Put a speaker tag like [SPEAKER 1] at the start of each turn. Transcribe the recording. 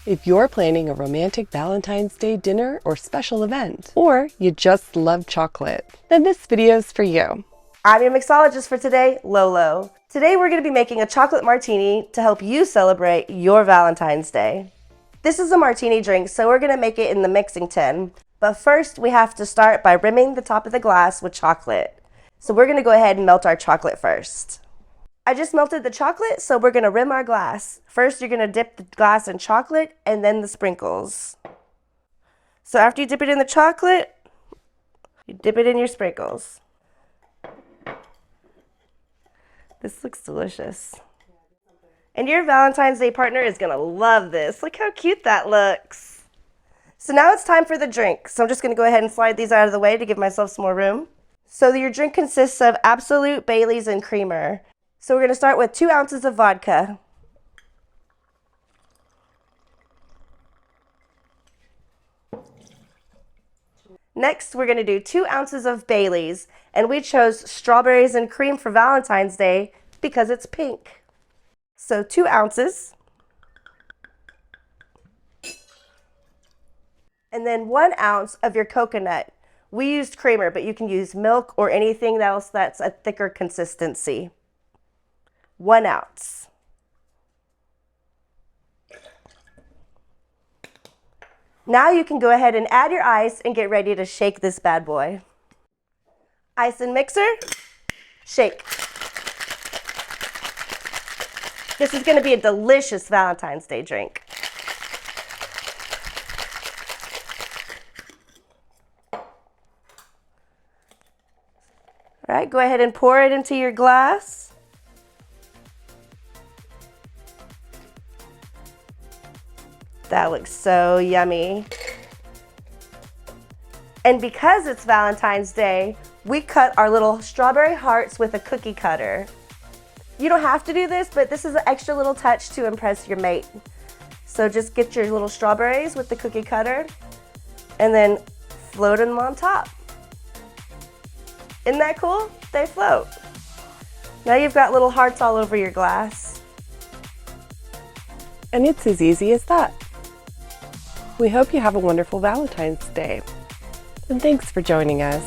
[SPEAKER 1] If you're planning a romantic Valentine's Day dinner or special event, or you just love chocolate, then this video's for you.
[SPEAKER 2] I'm your mixologist for today, Lolo. Today we're going to be making a chocolate martini to help you celebrate your Valentine's Day. This is a martini drink, so we're going to make it in the mixing tin. But first we have to start by rimming the top of the glass with chocolate. So we're going to go ahead and melt our chocolate first. I just melted the chocolate, so we're going to rim our glass. First you're going to dip the glass in chocolate and then the sprinkles. So after you dip it in the chocolate, you dip it in your sprinkles. This looks delicious. And your Valentine's Day partner is going to love this. Look how cute that looks. So now it's time for the drink. So I'm just going to go ahead and slide these out of the way to give myself some more room. So your drink consists of Absolute, Bailey's, and creamer. So we're going to start with 2 ounces of vodka. Next, we're going to do 2 ounces of Bailey's, and we chose strawberries and cream for Valentine's Day because it's pink. So 2 ounces. And then 1 ounce of your coconut. We used creamer, but you can use milk or anything else that's a thicker consistency. 1 ounce. Now you can go ahead and add your ice and get ready to shake this bad boy. Ice and mixer, shake. This is going to be a delicious Valentine's Day drink. All right, go ahead and pour it into your glass. That looks so yummy. And because it's Valentine's Day, we cut our little strawberry hearts with a cookie cutter. You don't have to do this, but this is an extra little touch to impress your mate. So just get your little strawberries with the cookie cutter and then float them on top. Isn't that cool? They float. Now you've got little hearts all over your glass.
[SPEAKER 1] And it's as easy as that. We hope you have a wonderful Valentine's Day. And thanks for joining us.